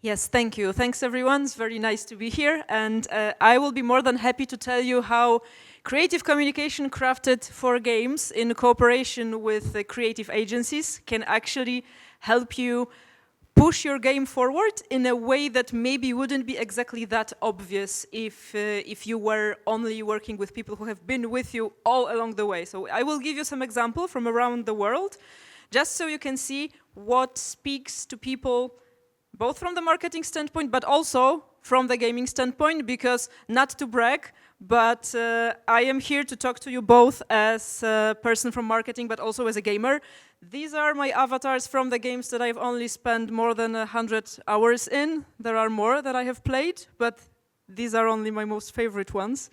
Yes, thank you. Thanks, everyone. It's very nice to be here. And I will be more than happy to tell you how creative communication crafted for games in cooperation with creative agencies can actually help you push your game forward in a way that maybe wouldn't be exactly that obvious if you were only working with people who have been with you all along the way. So I will give you some example from around the world, just so you can see what speaks to people both from the marketing standpoint, but also from the gaming standpoint, because not to brag, but I am here to talk to you both as a person from marketing, but also as a gamer. These are my avatars from the games that I've only spent more than 100 hours in. There are more that I have played, but these are only my most favorite ones.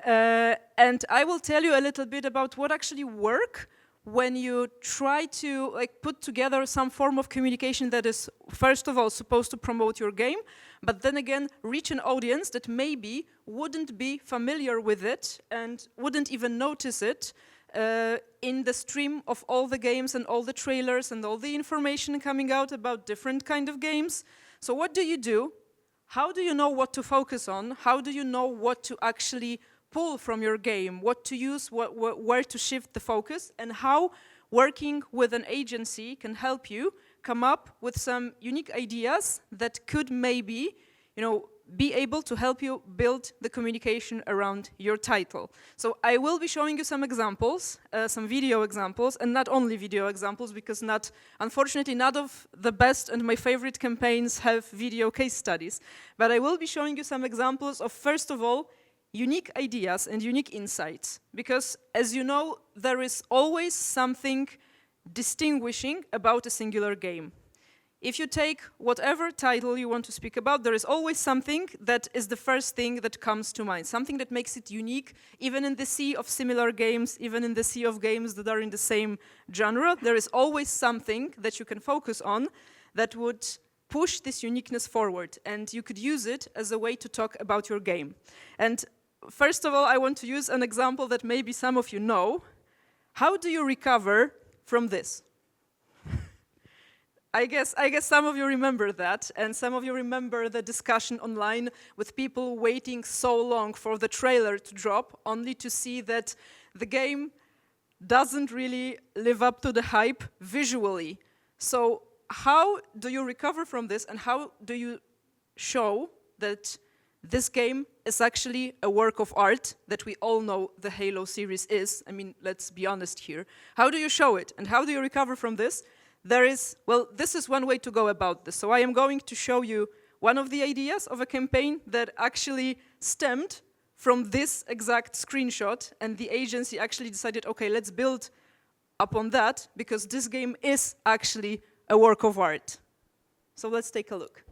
And I will tell you a little bit about what actually works when you try to put together some form of communication that is, first of all, supposed to promote your game, but then again, reach an audience that maybe wouldn't be familiar with it and wouldn't even notice it in the stream of all the games and all the trailers and all the information coming out about different kind of games. So what do you do? How do you know what to focus on? How do you know what to actually pull from your game, what to use, where to shift the focus, and how working with an agency can help you come up with some unique ideas that could maybe, be able to help you build the communication around your title. So I will be showing you some examples, some video examples, and not only video examples, because unfortunately, none of the best and my favorite campaigns have video case studies. But I will be showing you some examples of, first of all, unique ideas and unique insights, because as you know, there is always something distinguishing about a singular game. If you take whatever title you want to speak about, there is always something that is the first thing that comes to mind, something that makes it unique, even in the sea of similar games, even in the sea of games that are in the same genre, there is always something that you can focus on that would push this uniqueness forward, and you could use it as a way to talk about your game. And first of all, I want to use an example that maybe some of you know. How do you recover from this? I guess some of you remember that, and some of you remember the discussion online with people waiting so long for the trailer to drop, only to see that the game doesn't really live up to the hype visually. So how do you recover from this, and how do you show that this game is actually a work of art that we all know the Halo series is? I mean, let's be honest here. How do you show it, and how do you recover from this? This is one way to go about this. So I am going to show you one of the ideas of a campaign that actually stemmed from this exact screenshot, and the agency actually decided, okay, let's build upon that, because this game is actually a work of art. So let's take a look.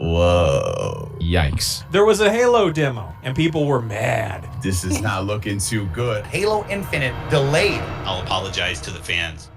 Whoa. Yikes. There was a Halo demo, and people were mad. This is not looking too good. Halo Infinite delayed. I'll apologize to the fans.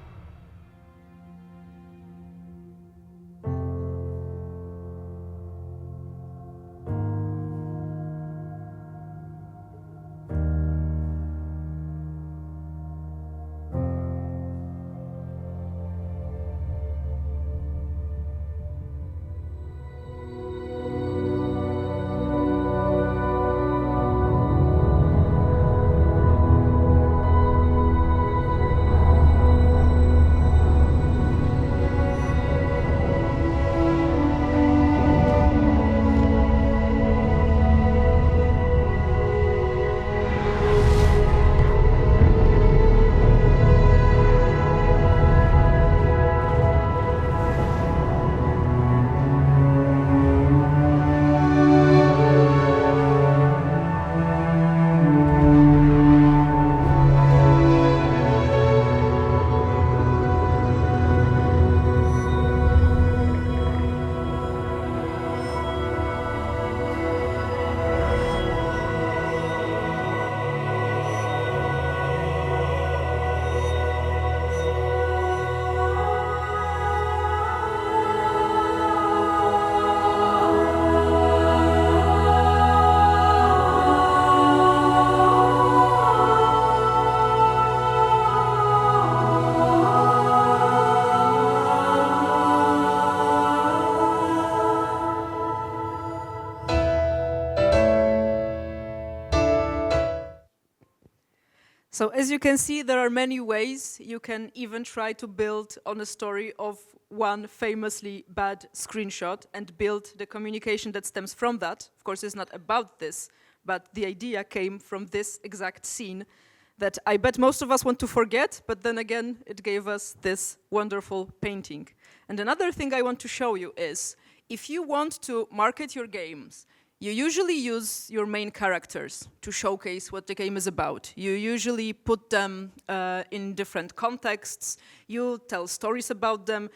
So as you can see, there are many ways you can even try to build on a story of one famously bad screenshot and build the communication that stems from that. Of course, it's not about this, but the idea came from this exact scene that I bet most of us want to forget, but then again, it gave us this wonderful painting. And another thing I want to show you is, if you want to market your games, you usually use your main characters to showcase what the game is about. You usually put them in different contexts. You tell stories about them.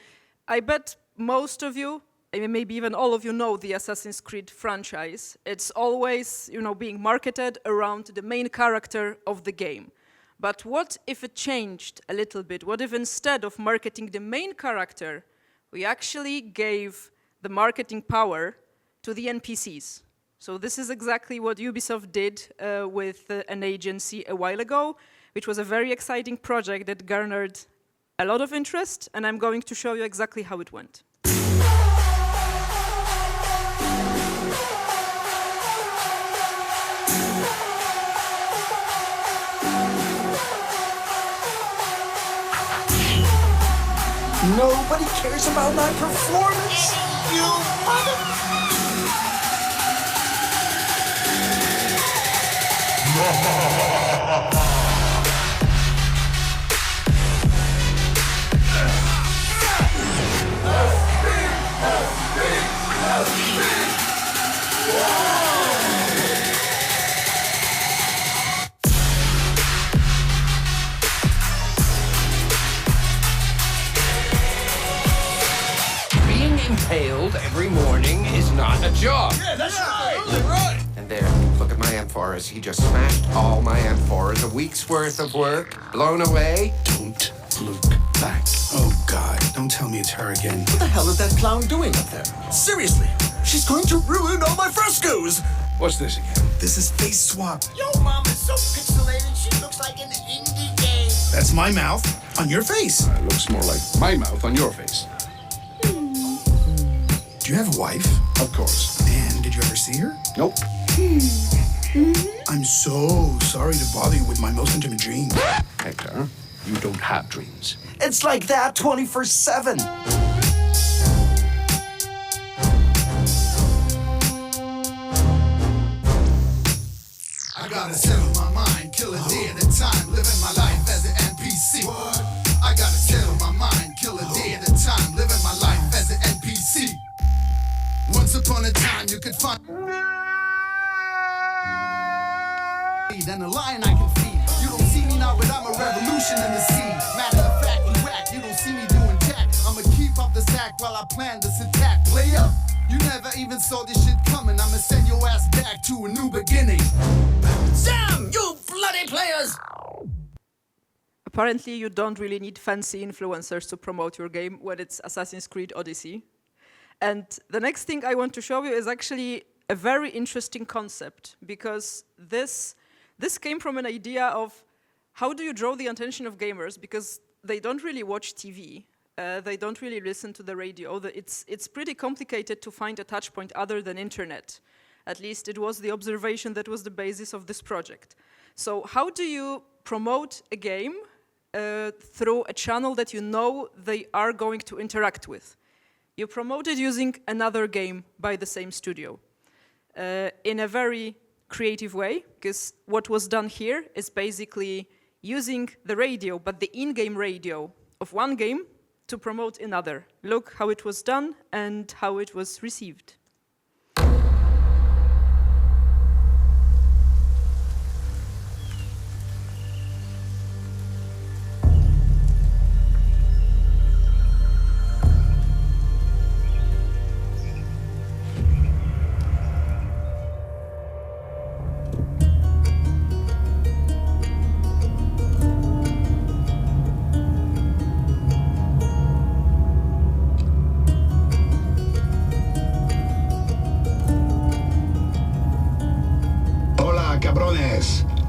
I bet most of you, maybe even all of you, know the Assassin's Creed franchise. It's always, being marketed around the main character of the game. But what if it changed a little bit? What if instead of marketing the main character, we actually gave the marketing power to the NPCs? So this is exactly what Ubisoft did with an agency a while ago, which was a very exciting project that garnered a lot of interest, and I'm going to show you exactly how it went. Nobody cares about my performance. You mother... Being impaled every morning is not a job. Yeah, that's right. And there, look at my amphoras. He just smashed all my amphoras. A week's worth of work, blown away. Don't look back. Oh, God, don't tell me it's her again. What the hell is that clown doing up there? Seriously, she's going to ruin all my frescoes. What's this again? This is face swap. Yo, Mom is so pixelated, she looks like an indie game. That's my mouth on your face. It looks more like my mouth on your face. Do you have a wife? Of course. And did you ever see her? Nope. I'm so sorry to bother you with my most intimate dream. Hector, you don't have dreams. It's like that 24/7. I gotta settle my mind, kill a day at a time, living my life as an NPC. What? I gotta settle my mind, kill a day at a time, living my life as an NPC. Once upon a time, you could find and a lion I can feed. You don't see me now, but I'm a revolution in the sea. Matter of fact, you whack, you don't see me doing jack. I'ma keep up the sack while I plan this attack. Play up. You never even saw this shit coming. I'ma send your ass back to a new beginning. Sam, you bloody players! Apparently, you don't really need fancy influencers to promote your game when it's Assassin's Creed Odyssey. And the next thing I want to show you is actually a very interesting concept, because this came from an idea of how do you draw the attention of gamers, because they don't really watch TV. They don't really listen to the radio. It's pretty complicated to find a touch point other than internet. At least it was the observation that was the basis of this project. So how do you promote a game through a channel that you know they are going to interact with? You promote it using another game by the same studio in a very creative way, because what was done here is basically using the radio, but the in-game radio of one game to promote another. Look how it was done and how it was received.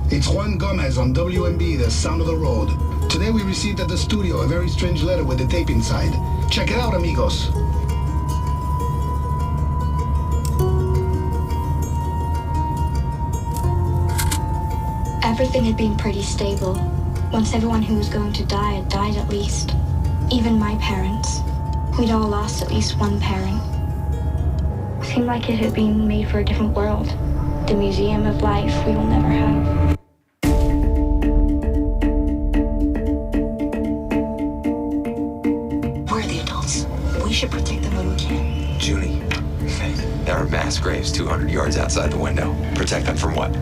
It's Juan Gomez on WMB, the sound of the road. Today we received at the studio a very strange letter with the tape inside. Check it out, amigos. Everything had been pretty stable. Once everyone who was going to die had died at least. Even my parents. We'd all lost at least one parent. It seemed like it had been made for a different world. The museum of life we will never have. We're the adults. We should protect them when we can. Junie, there are mass graves 200 yards outside the window. Protect them from what?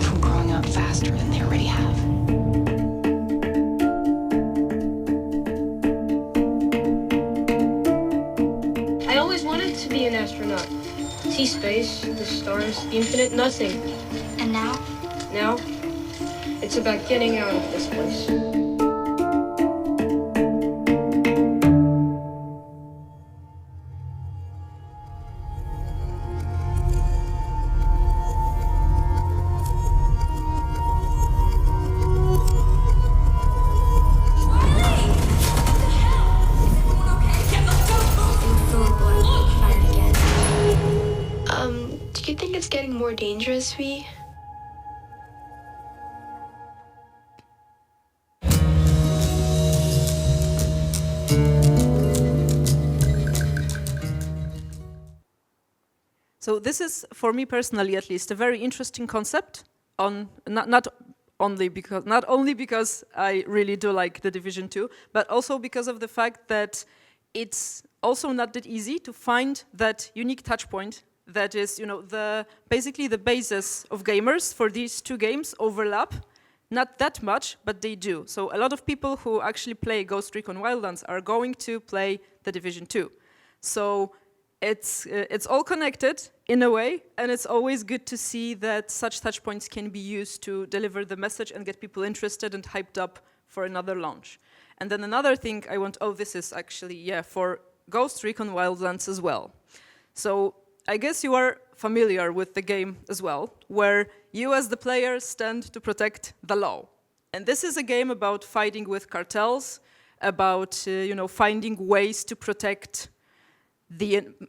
From growing up faster than they already have. I always wanted to be an astronaut. See space, the stars, the infinite nothing. And now? Now, it's about getting out of this place. Do you think it's getting more dangerous, Vi? So this is, for me personally at least, a very interesting concept. Not only because I really do like the Division 2, but also because of the fact that it's also not that easy to find that unique touch point that is, basically the basis of gamers for these two games overlap. Not that much, but they do. So a lot of people who actually play Ghost Recon Wildlands are going to play the Division 2. So it's all connected in a way, and it's always good to see that such touch points can be used to deliver the message and get people interested and hyped up for another launch. And then another thing this is actually, for Ghost Recon Wildlands as well. So I guess you are familiar with the game as well, where you as the player stand to protect the law. And this is a game about fighting with cartels, about finding ways to protect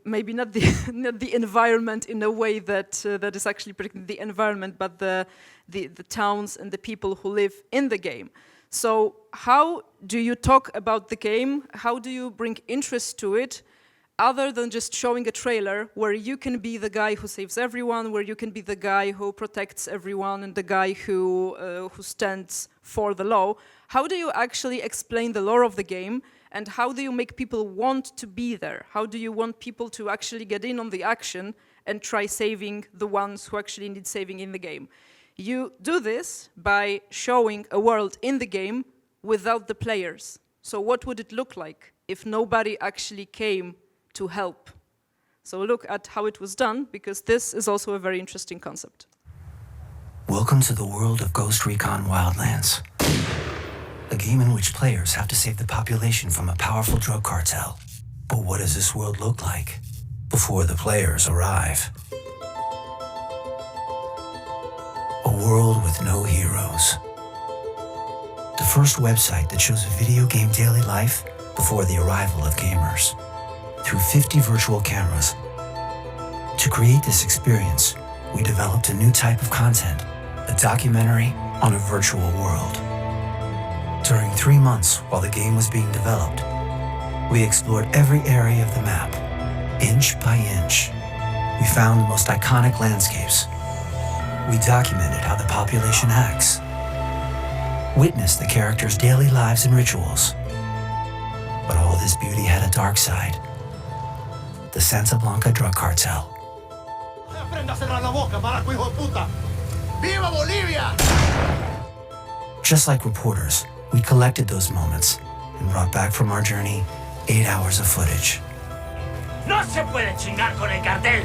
maybe not the environment in a way that is actually protecting the environment, but the towns and the people who live in the game. So how do you talk about the game? How do you bring interest to it, other than just showing a trailer where you can be the guy who saves everyone, where you can be the guy who protects everyone and the guy who stands for the law? How do you actually explain the lore of the game, and how do you make people want to be there? How do you want people to actually get in on the action and try saving the ones who actually need saving in the game? You do this by showing a world in the game without the players. So what would it look like if nobody actually came to help? So look at how it was done, because this is also a very interesting concept. Welcome to the world of Ghost Recon Wildlands, a game in which players have to save the population from a powerful drug cartel. But what does this world look like before the players arrive? A world with no heroes. The first website that shows a video game daily life before the arrival of gamers. Through 50 virtual cameras. To create this experience, we developed a new type of content, a documentary on a virtual world. During 3 months while the game was being developed, we explored every area of the map, inch by inch. We found the most iconic landscapes. We documented how the population acts, witnessed the characters' daily lives and rituals. But all this beauty had a dark side. The Santa Blanca drug cartel. ¡Viva Bolivia! Just like reporters, we collected those moments and brought back from our journey 8 hours of footage. No se puede chingar con el cartel.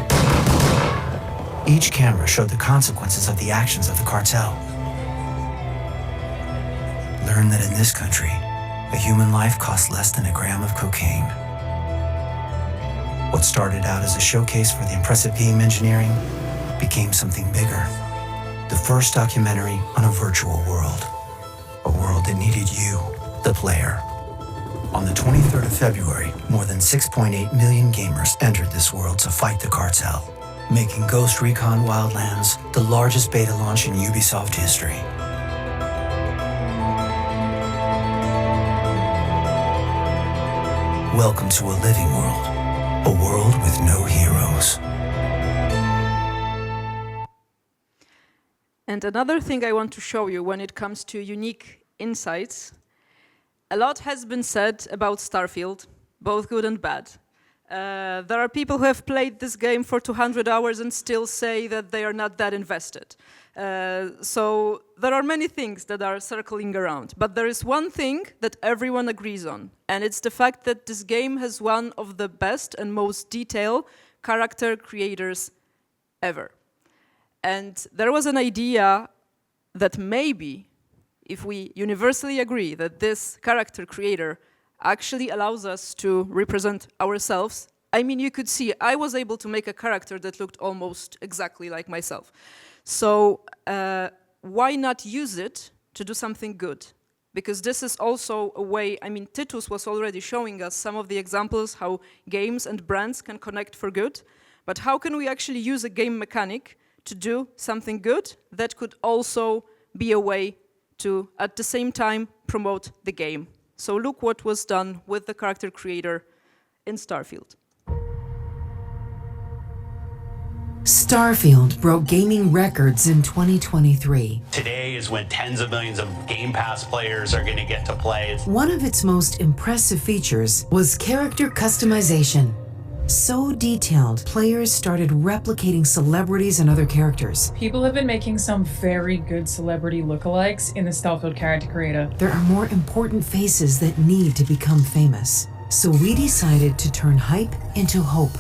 Each camera showed the consequences of the actions of the cartel. Learn that in this country, a human life costs less than a gram of cocaine. What started out as a showcase for the impressive game engineering became something bigger. The first documentary on a virtual world. A world that needed you, the player. On the 23rd of February, more than 6.8 million gamers entered this world to fight the cartel. making Ghost Recon Wildlands the largest beta launch in Ubisoft history. Welcome to a living world, a world with no heroes. And another thing I want to show you when it comes to unique insights, a lot has been said about Starfield, both good and bad. There are people who have played this game for 200 hours and still say that they are not that invested. So there are many things that are circling around, but there is one thing that everyone agrees on, and it's the fact that this game has one of the best and most detailed character creators ever. And there was an idea that maybe, if we universally agree that this character creator actually allows us to represent ourselves, I mean, you could see I was able to make a character that looked almost exactly like myself. So why not use it to do something good? Because this is also a way, I mean, Titus was already showing us some of the examples how games and brands can connect for good, but how can we actually use a game mechanic to do something good that could also be a way to, at the same time, promote the game? So look what was done with the character creator in Starfield. Starfield broke gaming records in 2023. Today is when tens of millions of Game Pass players are going to get to play. One of its most impressive features was character customization. So detailed, players started replicating celebrities and other characters. People have been making some very good celebrity lookalikes in the Starfield character creator. There are more important faces that need to become famous. So we decided to turn hype into hope.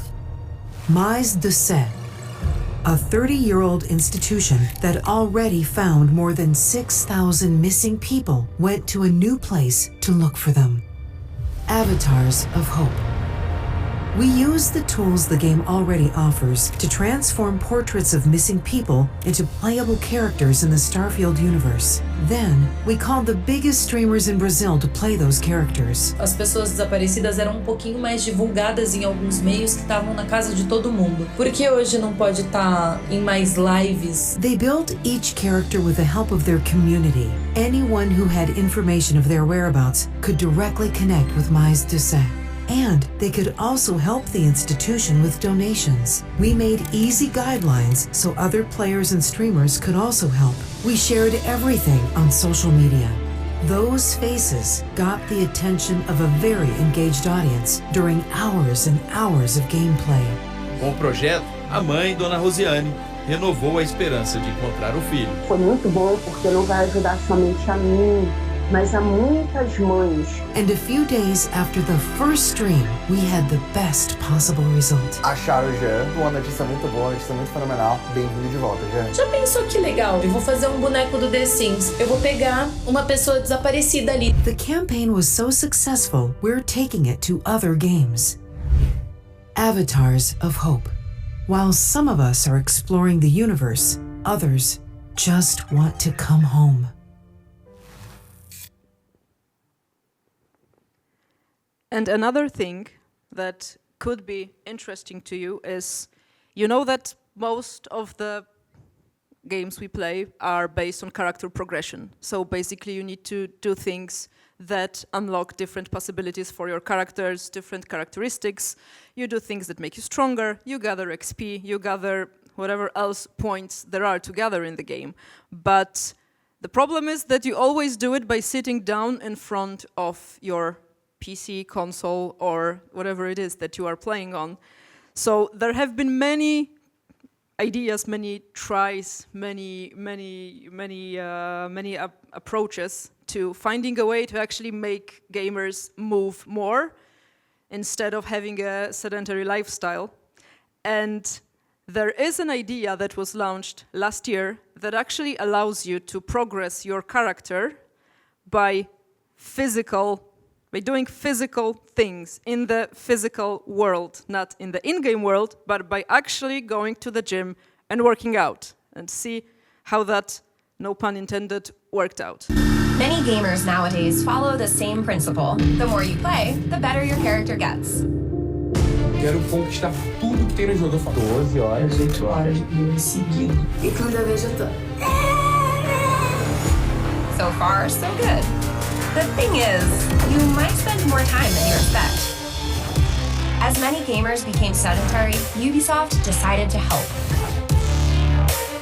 Mais de Ce, a 30-year-old institution that already found more than 6,000 missing people, went to a new place to look for them. Avatars of Hope. We use the tools the game already offers to transform portraits of missing people into playable characters in the Starfield universe. Then, we called the biggest streamers in Brazil to play those characters. As pessoas desaparecidas eram pouquinho mais divulgadas em alguns meios que estavam na casa de todo mundo. Por que hoje não pode estar em mais lives? They built each character with the help of their community. Anyone who had information of their whereabouts could directly connect with Mais de Ce. And they could also help the institution with donations. We made easy guidelines so other players and streamers could also help. We shared everything on social media. Those faces got the attention of a very engaged audience during hours and hours of gameplay. Com o projeto, a mãe, Dona Rosiane, renovou a esperança de encontrar o filho. Foi muito bom porque não vai ajudar somente a mim, mas há muitas mães. And a few days after the first stream, we had the best possible result. Acharam o Jean, uma notícia muito boa, uma notícia muito fenomenal. Bem-vindo de volta, Jean. Já pensou que legal? Eu vou fazer um boneco do The Sims. Eu vou pegar uma pessoa desaparecida ali. The campaign was so successful, we're taking it to other games. Avatars of Hope. While some of us are exploring the universe, others just want to come home. And another thing that could be interesting to you is, you know that most of the games we play are based on character progression. So basically you need to do things that unlock different possibilities for your characters, different characteristics. You do things that make you stronger, you gather XP, you gather whatever else points there are to gather in the game. But the problem is that you always do it by sitting down in front of your PC, console, or whatever it is that you are playing on. So there have been many ideas, many tries, many approaches to finding a way to actually make gamers move more instead of having a sedentary lifestyle. And there is an idea that was launched last year that actually allows you to progress your character by doing physical things in the physical world, not in the in-game world, but by actually going to the gym and working out, and see how that, no pun intended, worked out. Many gamers nowadays follow the same principle. The more you play, the better your character gets. Quero conquistar tudo Quanto tempo no jogo eu falo? 12 horas. 18 horas de game seguido. E quando eu vejo, eu tô... So far, so good. The thing is, you might spend more time than you expect. As many gamers became sedentary, Ubisoft decided to help.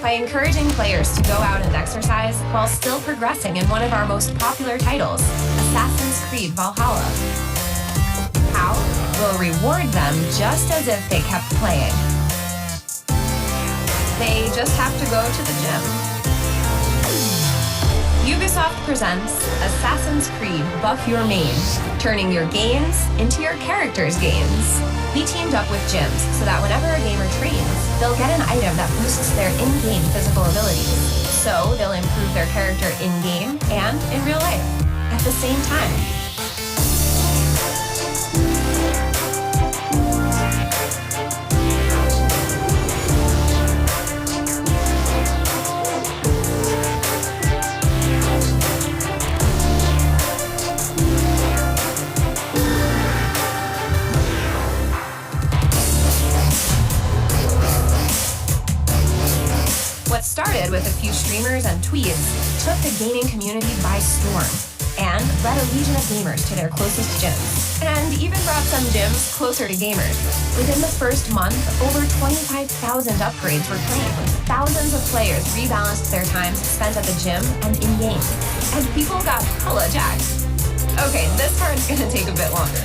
By encouraging players to go out and exercise while still progressing in one of our most popular titles, Assassin's Creed Valhalla. How? We'll reward them just as if they kept playing. They just have to go to the gym. Ubisoft presents Assassin's Creed Buff Your Main, turning your gains into your characters' gains. We teamed up with gyms so that whenever a gamer trains, they'll get an item that boosts their in-game physical abilities. So they'll improve their character in-game and in real life at the same time. What started with a few streamers and tweets took the gaming community by storm and led a legion of gamers to their closest gyms, and even brought some gyms closer to gamers. Within the first month, over 25,000 upgrades were claimed. Thousands of players rebalanced their time spent at the gym and in-game, and people got hella jacked. Okay, this part's gonna take a bit longer.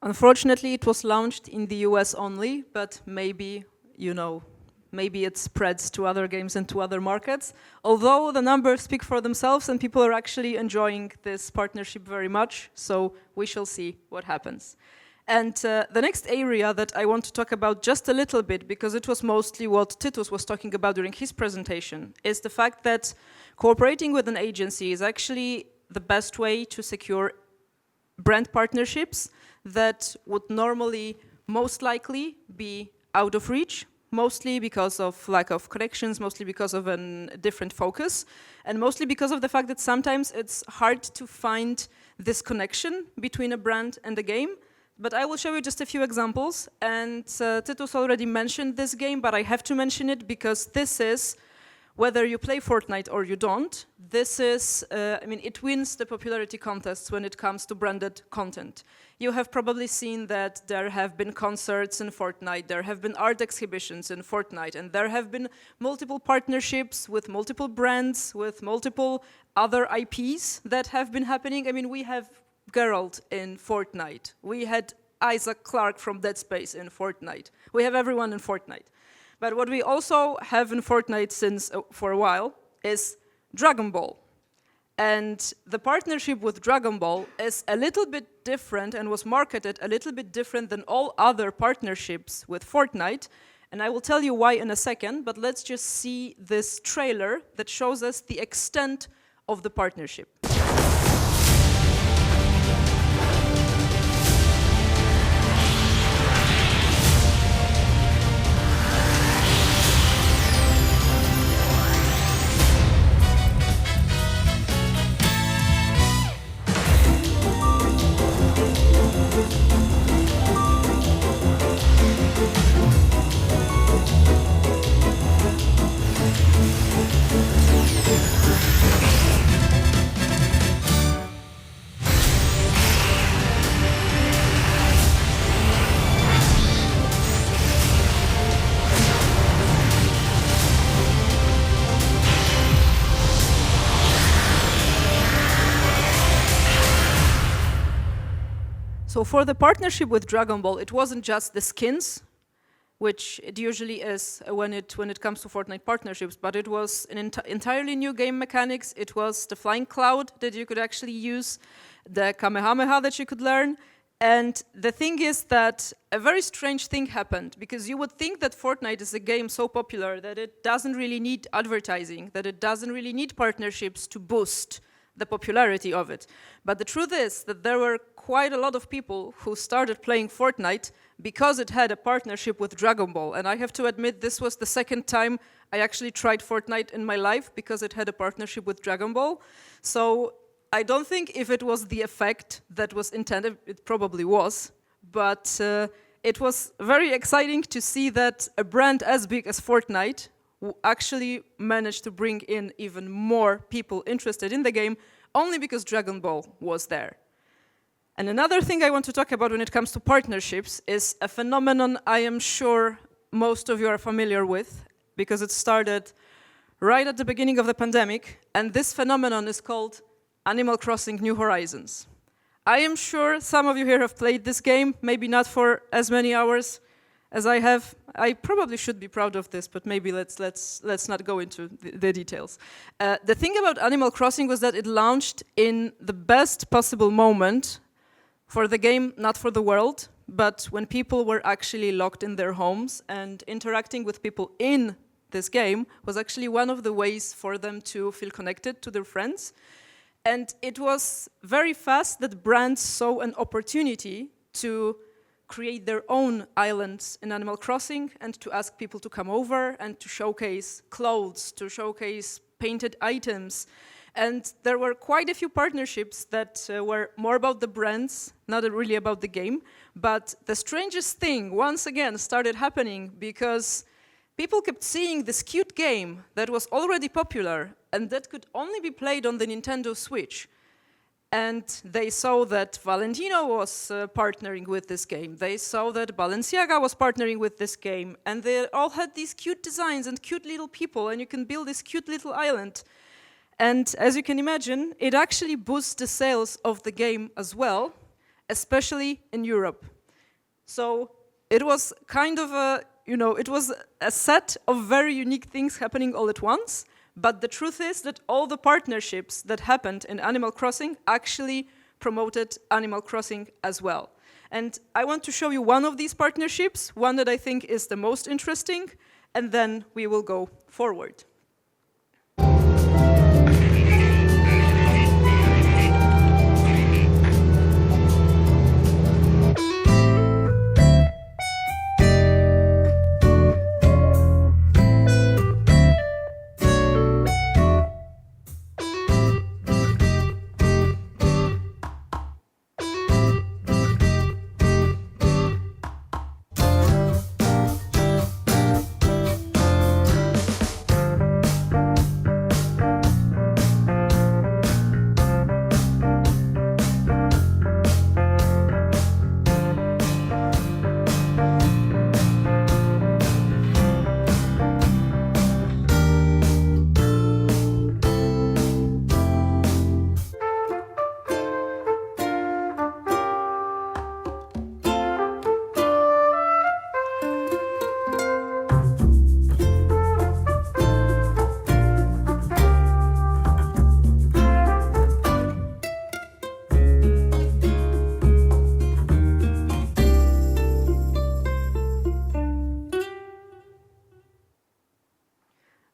Unfortunately, it was launched in the US only, but maybe, maybe it spreads to other games and to other markets. Although the numbers speak for themselves and people are actually enjoying this partnership very much, so we shall see what happens. And the next area that I want to talk about just a little bit, because it was mostly what Titus was talking about during his presentation, is the fact that cooperating with an agency is actually the best way to secure brand partnerships that would normally most likely be out of reach, mostly because of lack of connections, mostly because of a different focus, and mostly because of the fact that sometimes it's hard to find this connection between a brand and a game. But I will show you just a few examples, and Titus already mentioned this game, but I have to mention it because this is, whether you play Fortnite or you don't, this is, it wins the popularity contests when it comes to branded content. You have probably seen that there have been concerts in Fortnite, there have been art exhibitions in Fortnite, and there have been multiple partnerships with multiple brands, with multiple other IPs that have been happening. I mean, we have Geralt in Fortnite. We had Isaac Clarke from Dead Space in Fortnite. We have everyone in Fortnite. But what we also have in Fortnite since for a while is Dragon Ball. And the partnership with Dragon Ball is a little bit different and was marketed a little bit different than all other partnerships with Fortnite. And I will tell you why in a second, but let's just see this trailer that shows us the extent of the partnership. So for the partnership with Dragon Ball, it wasn't just the skins, which it usually is when it comes to Fortnite partnerships, but it was an entirely new game mechanics. It was the flying cloud that you could actually use, the Kamehameha that you could learn. And the thing is that a very strange thing happened, because you would think that Fortnite is a game so popular that it doesn't really need advertising, that it doesn't really need partnerships to boost the popularity of it. But the truth is that there were quite a lot of people who started playing Fortnite because it had a partnership with Dragon Ball. And I have to admit, this was the second time I actually tried Fortnite in my life because it had a partnership with Dragon Ball. So I don't think if it was the effect that was intended, it probably was, but it was very exciting to see that a brand as big as Fortnite actually managed to bring in even more people interested in the game only because Dragon Ball was there. And another thing I want to talk about when it comes to partnerships is a phenomenon I am sure most of you are familiar with, because it started right at the beginning of the pandemic, and this phenomenon is called Animal Crossing New Horizons. I am sure some of you here have played this game, maybe not for as many hours as I have. I probably should be proud of this, but maybe let's not go into the details. The thing about Animal Crossing was that it launched in the best possible moment for the game, not for the world, but when people were actually locked in their homes, and interacting with people in this game was actually one of the ways for them to feel connected to their friends. And it was very fast that brands saw an opportunity to create their own islands in Animal Crossing and to ask people to come over and to showcase clothes, to showcase painted items. And there were quite a few partnerships that were more about the brands, not really about the game. But the strangest thing, once again, started happening because people kept seeing this cute game that was already popular and that could only be played on the Nintendo Switch. And they saw that Valentino was partnering with this game. They saw that Balenciaga was partnering with this game. And they all had these cute designs and cute little people, and you can build this cute little island. And as you can imagine, it actually boosts the sales of the game as well, especially in Europe. So it was kind of it was a set of very unique things happening all at once. But the truth is that all the partnerships that happened in Animal Crossing actually promoted Animal Crossing as well. And I want to show you one of these partnerships, one that I think is the most interesting, and then we will go forward.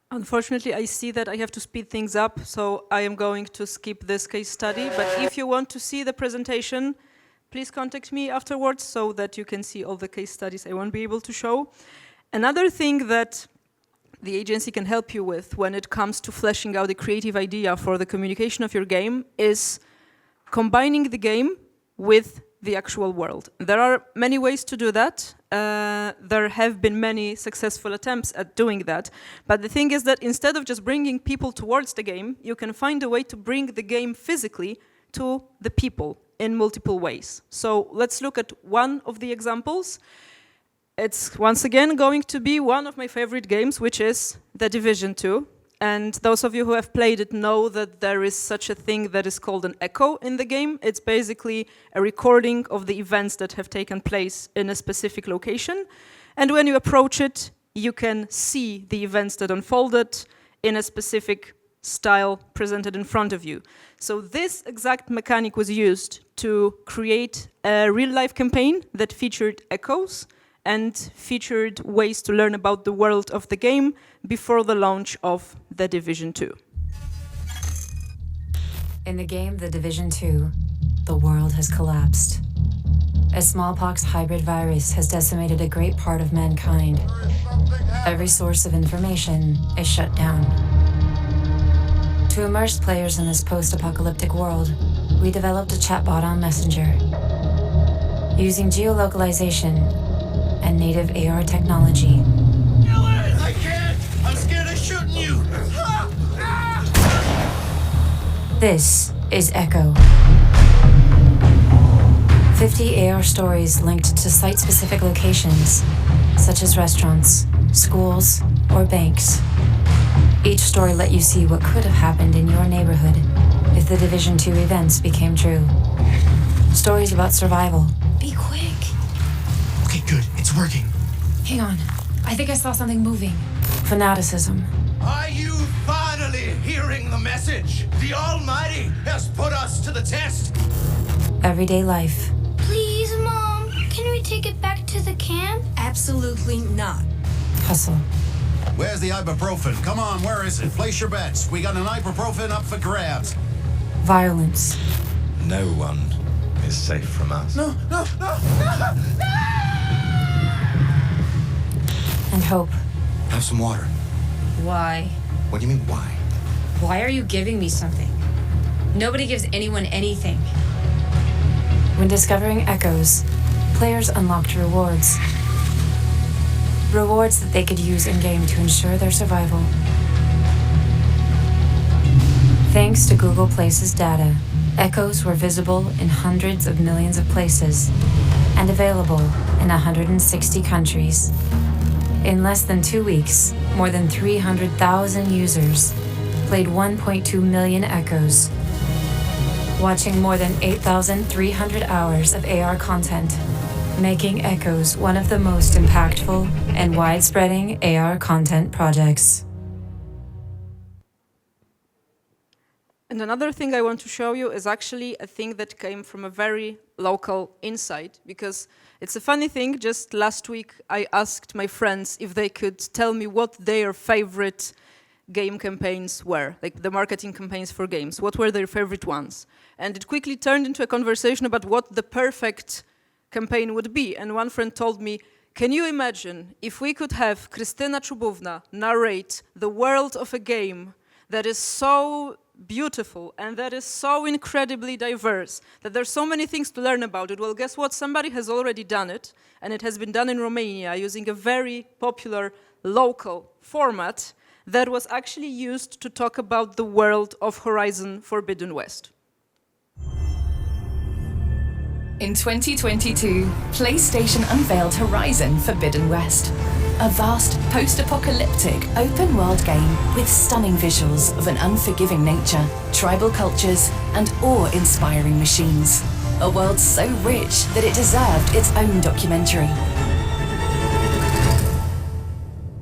Unfortunately, I see that I have to speed things up, so I am going to skip this case study. But if you want to see the presentation, please contact me afterwards so that you can see all the case studies I won't be able to show. Another thing that the agency can help you with when it comes to fleshing out a creative idea for the communication of your game is combining the game with the actual world. There are many ways to do that. There have been many successful attempts at doing that. But the thing is that instead of just bringing people towards the game, you can find a way to bring the game physically to the people in multiple ways. So let's look at one of the examples. It's once again going to be one of my favorite games, which is The Division 2. And those of you who have played it know that there is such a thing that is called an echo in the game. It's basically a recording of the events that have taken place in a specific location. And when you approach it, you can see the events that unfolded in a specific style presented in front of you. So this exact mechanic was used to create a real-life campaign that featured echoes and featured ways to learn about the world of the game before the launch of The Division 2. In the game The Division 2, the world has collapsed. A smallpox hybrid virus has decimated a great part of mankind. Every source of information is shut down. To immerse players in this post-apocalyptic world, we developed a chatbot on Messenger. Using geolocalization and native AR technology, I can't! I'm scared of shooting you! this is Echo. 50 AR stories linked to site-specific locations, such as restaurants, schools, or banks. Each story let you see what could have happened in your neighborhood if the Division 2 events became true. Stories about survival. Be quick. Okay, good. It's working. Hang on. I think I saw something moving. Fanaticism. Are you finally hearing the message? The Almighty has put us to the test. Everyday life. Please, Mom, can we take it back to the camp? Absolutely not. Hustle. Where's the ibuprofen? Come on, where is it? Place your bets. We got an ibuprofen up for grabs. Violence. No one is safe from us. No. And hope. Have some water. Why? What do you mean, why? Why are you giving me something? Nobody gives anyone anything. When discovering echoes, players unlocked rewards. Rewards that they could use in-game to ensure their survival. Thanks to Google Places data, echoes were visible in hundreds of millions of places and available in 160 countries. In less than 2 weeks, more than 300,000 users played 1.2 million echoes, watching more than 8,300 hours of AR content, making Echoes one of the most impactful and widespreading AR content projects. And another thing I want to show you is actually a thing that came from a very local insight, because it's a funny thing. Just last week, I asked my friends if they could tell me what their favorite game campaigns were, like the marketing campaigns for games. What were their favorite ones? And it quickly turned into a conversation about what the perfect campaign would be. And one friend told me, can you imagine if we could have Krystyna Czubówna narrate the world of a game that is so beautiful and that is so incredibly diverse, that there's so many things to learn about it? Well, guess what? Somebody has already done it, and it has been done in Romania using a very popular local format that was actually used to talk about the world of Horizon Forbidden West. In 2022, PlayStation unveiled Horizon Forbidden West, a vast post-apocalyptic open-world game with stunning visuals of an unforgiving nature, tribal cultures, and awe-inspiring machines. A world so rich that it deserved its own documentary.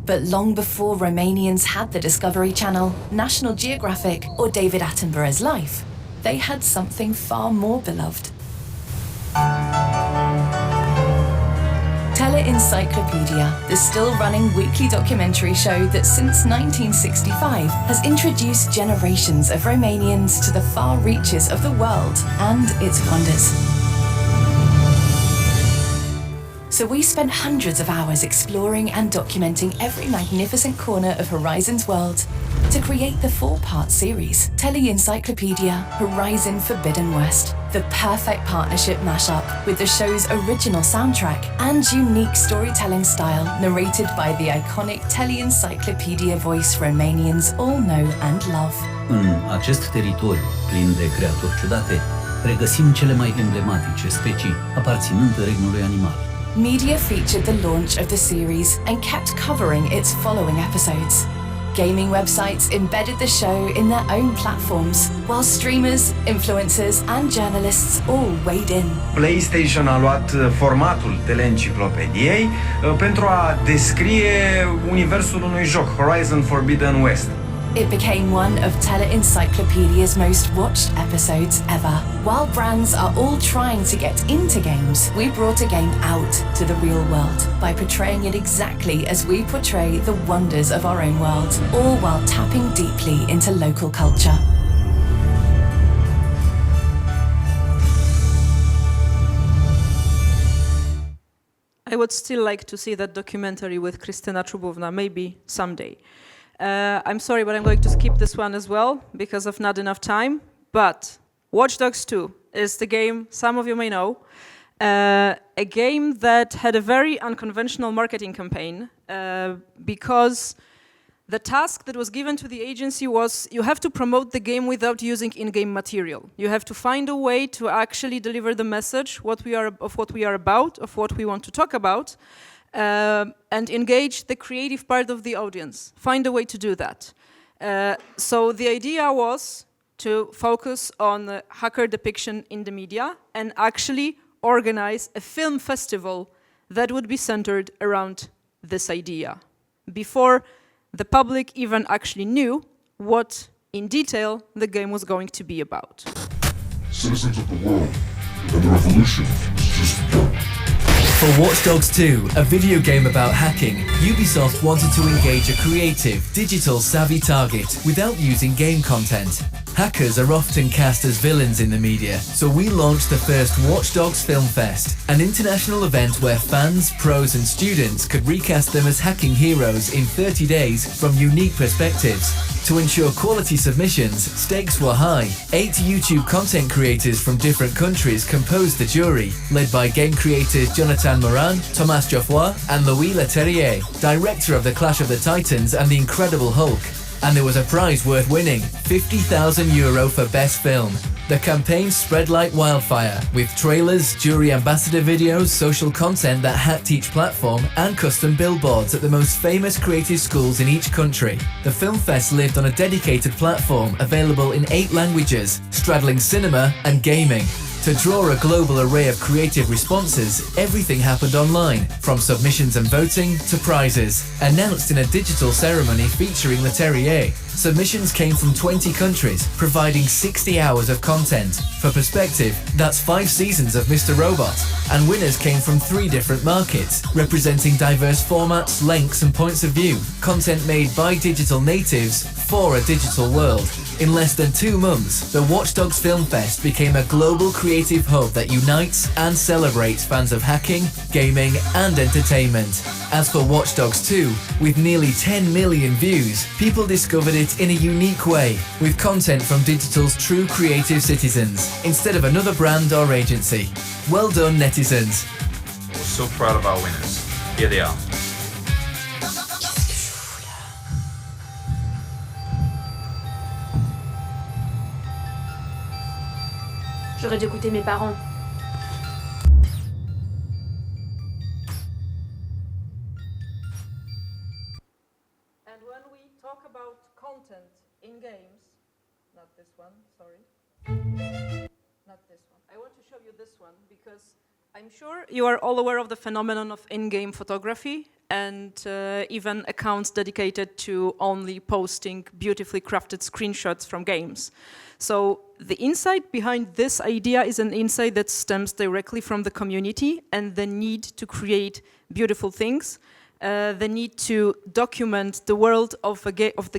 But long before Romanians had the Discovery Channel, National Geographic, or David Attenborough's life, they had something far more beloved. Tele-Encyclopedia, the still-running weekly documentary show that since 1965 has introduced generations of Romanians to the far reaches of the world and its wonders. So we spent hundreds of hours exploring and documenting every magnificent corner of Horizon's world to create the 4-part series, Tele-Encyclopedia Horizon Forbidden West, the perfect partnership mashup with the show's original soundtrack and unique storytelling style narrated by the iconic Tele-Encyclopedia voice Romanians all know and love. În acest teritoriu plin de creaturi ciudate, regăsim cele mai emblematice specii aparținând regnului animal. Media featured the launch of the series and kept covering its following episodes. Gaming websites embedded the show in their own platforms, while streamers, influencers, and journalists all weighed in. PlayStation a luat formatul teleenciclopediei pentru a descrie universul unui joc, Horizon Forbidden West. It became one of Tele-Encyclopedia's most watched episodes ever. While brands are all trying to get into games, we brought a game out to the real world by portraying it exactly as we portray the wonders of our own world, all while tapping deeply into local culture. I would still like to see that documentary with Krystyna Czubówna, maybe someday. I'm sorry, but I'm going to skip this one as well because of not enough time. But Watch Dogs 2 is the game some of you may know. A game that had a very unconventional marketing campaign because the task that was given to the agency was you have to promote the game without using in-game material. You have to find a way to actually deliver the message of what we are about, of what we want to talk about, and engage the creative part of the audience. Find a way to do that. So the idea was to focus on hacker depiction in the media and actually organize a film festival that would be centered around this idea before the public even actually knew what, in detail, the game was going to be about. Citizens of the world, and the revolution is just begun. For Watch Dogs 2, a video game about hacking, Ubisoft wanted to engage a creative, digital-savvy target without using game content. Hackers are often cast as villains in the media, so we launched the first Watch Dogs Film Fest, an international event where fans, pros and students could recast them as hacking heroes in 30 days from unique perspectives. To ensure quality submissions, stakes were high. 8 YouTube content creators from different countries composed the jury, led by game creators Jonathan Moran, Thomas Geoffroy and Louis Leterrier, director of The Clash of the Titans and The Incredible Hulk. And there was a prize worth winning, €50,000 for Best Film. The campaign spread like wildfire, with trailers, jury ambassador videos, social content that hacked each platform, and custom billboards at the most famous creative schools in each country. The Film Fest lived on a dedicated platform available in 8 languages, straddling cinema and gaming. To draw a global array of creative responses, everything happened online, from submissions and voting to prizes, announced in a digital ceremony featuring Leterrier. Submissions came from 20 countries, providing 60 hours of content. For perspective, that's 5 seasons of Mr. Robot. And winners came from 3 different markets, representing diverse formats, lengths and points of view. Content made by digital natives for a digital world. In less than 2 months, the Watch Dogs Film Fest became a global creative hub that unites and celebrates fans of hacking, gaming and entertainment. As for Watch Dogs 2, with nearly 10 million views, people discovered it in a unique way, with content from digital's true creative citizens, instead of another brand or agency. Well done, netizens. We're so proud of our winners. Here they are. J'aurais dû écouter mes parents. And when we talk about content in games, not this one, sorry. Not this one. I want to show you this one because I'm sure you are all aware of the phenomenon of in-game photography and even accounts dedicated to only posting beautifully crafted screenshots from games. So the insight behind this idea is an insight that stems directly from the community and the need to create beautiful things, the need to document the world of the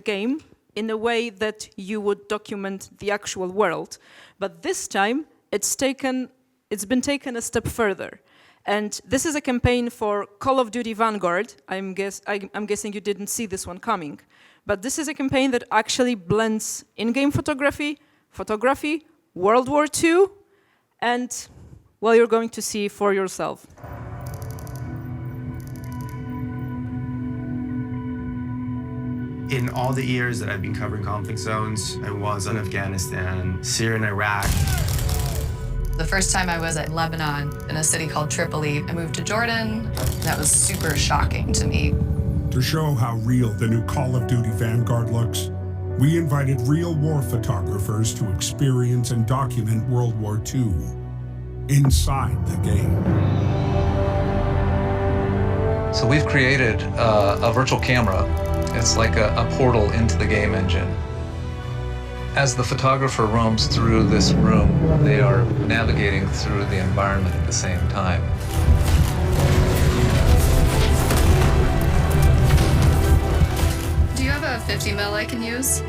game in a way that you would document the actual world. But this time, it's been taken a step further. And this is a campaign for Call of Duty Vanguard. I'm guessing you didn't see this one coming. But this is a campaign that actually blends in-game photography, World War II, and, well, you're going to see for yourself. In all the years that I've been covering conflict zones, I was in Afghanistan, Syria, and Iraq. The first time I was at Lebanon, in a city called Tripoli, I moved to Jordan. That was super shocking to me. To show how real the new Call of Duty Vanguard looks, we invited real war photographers to experience and document World War II inside the game. So we've created a virtual camera. It's like a portal into the game engine. As the photographer roams through this room, they are navigating through the environment at the same time. Do you have a 50 mil I can use?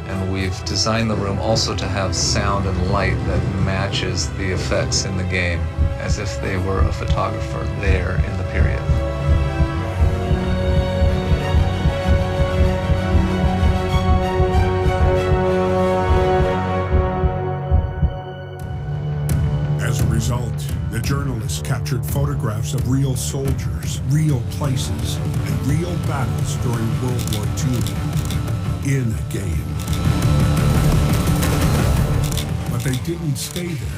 And we've designed the room also to have sound and light that matches the effects in the game, as if they were a photographer there in the period. Journalists captured photographs of real soldiers, real places, and real battles during World War II in a game. But they didn't stay there.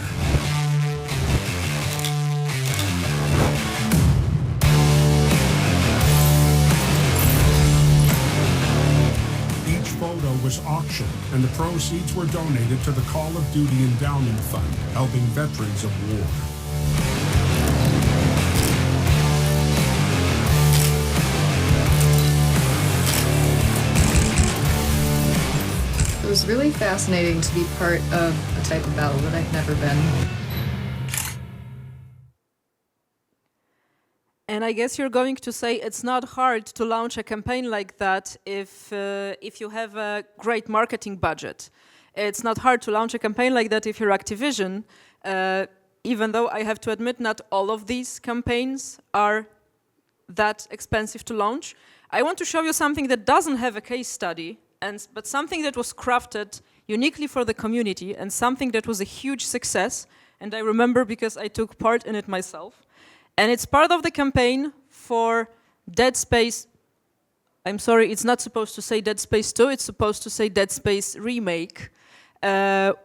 Each photo was auctioned, and the proceeds were donated to the Call of Duty Endowment Fund, helping veterans of war. It was really fascinating to be part of a type of battle that I've never been. And I guess you're going to say it's not hard to launch a campaign like that if you have a great marketing budget. It's not hard to launch a campaign like that if you're Activision, even though I have to admit not all of these campaigns are that expensive to launch. I want to show you something that doesn't have a case study, but something that was crafted uniquely for the community and something that was a huge success. And I remember because I took part in it myself. And it's part of the campaign for Dead Space. I'm sorry, it's not supposed to say Dead Space 2, it's supposed to say Dead Space Remake,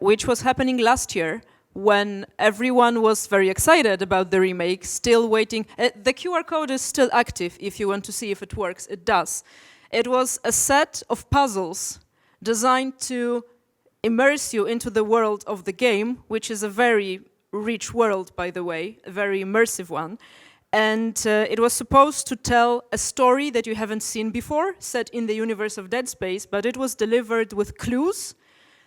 which was happening last year when everyone was very excited about the remake, still waiting. The QR code is still active if you want to see if it works, it does. It was a set of puzzles designed to immerse you into the world of the game, which is a very rich world, by the way, a very immersive one. And it was supposed to tell a story that you haven't seen before, set in the universe of Dead Space, but it was delivered with clues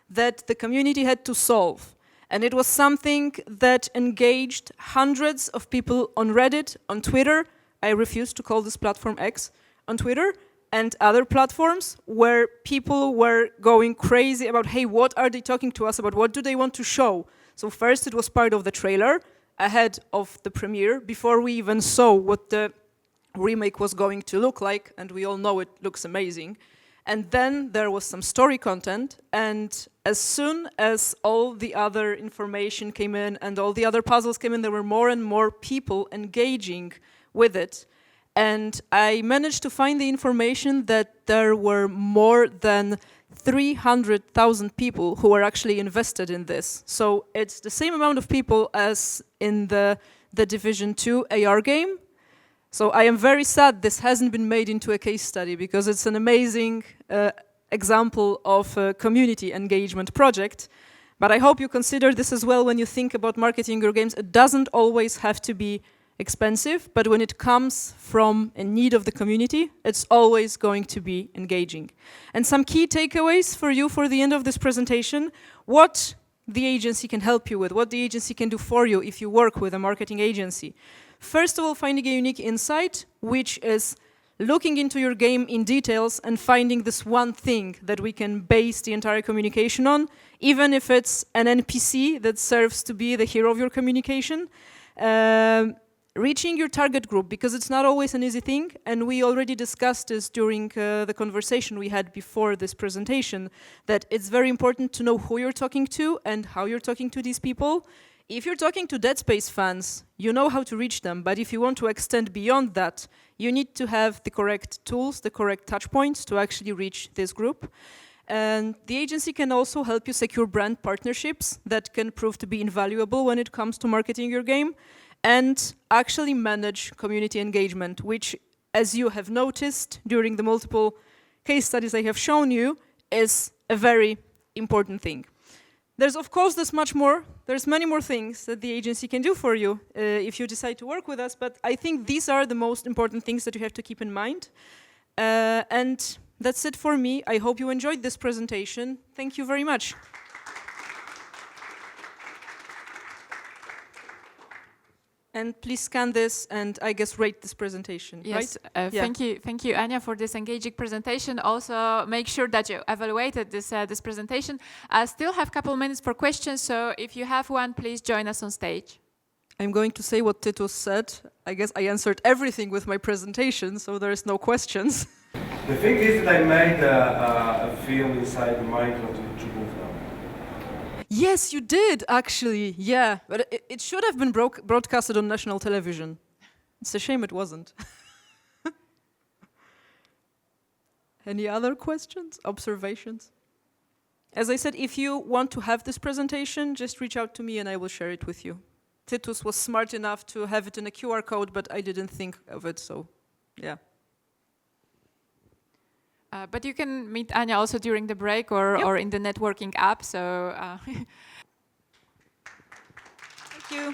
that the community had to solve. And it was something that engaged hundreds of people on Reddit, on Twitter. I refuse to call this platform X, on Twitter, and other platforms where people were going crazy about, hey, what are they talking to us about? What do they want to show? So first it was part of the trailer ahead of the premiere, before we even saw what the remake was going to look like, and we all know it looks amazing. And then there was some story content, and as soon as all the other information came in and all the other puzzles came in, there were more and more people engaging with it. And I managed to find the information that there were more than 300,000 people who were actually invested in this. So it's the same amount of people as in the Division 2 AR game. So I am very sad this hasn't been made into a case study, because it's an amazing example of a community engagement project. But I hope you consider this as well when you think about marketing your games. It doesn't always have to be expensive, but when it comes from a need of the community, it's always going to be engaging. And some key takeaways for you for the end of this presentation: what the agency can help you with, what the agency can do for you if you work with a marketing agency. First of all, finding a unique insight, which is looking into your game in details and finding this one thing that we can base the entire communication on, even if it's an NPC that serves to be the hero of your communication. Reaching your target group, because it's not always an easy thing, and we already discussed this during the conversation we had before this presentation, that it's very important to know who you're talking to and how you're talking to these people. If you're talking to Dead Space fans, you know how to reach them, but if you want to extend beyond that, you need to have the correct tools, the correct touch points to actually reach this group. And the agency can also help you secure brand partnerships that can prove to be invaluable when it comes to marketing your game, and actually manage community engagement, which, as you have noticed during the multiple case studies I have shown you, is a very important thing. There's, of course, there's many more things that the agency can do for you if you decide to work with us, but I think these are the most important things that you have to keep in mind. And that's it for me. I hope you enjoyed this presentation. Thank you very much. And please scan this and, I guess, rate this presentation, yes, right? Thank you, Anya, for this engaging presentation. Also, make sure that you evaluated this presentation. I still have a couple minutes for questions, so if you have one, please join us on stage. I'm going to say what Titus said. I guess I answered everything with my presentation, so there is no questions. The thing is that I made a film inside the Minecraft to move now. Yes, you did, actually. Yeah, but it should have been broadcasted on national television. It's a shame it wasn't. Any other questions, observations? As I said, if you want to have this presentation, just reach out to me and I will share it with you. Titus was smart enough to have it in a QR code, but I didn't think of it, so yeah. But you can meet Anya also during the break or in the networking app. So Thank you.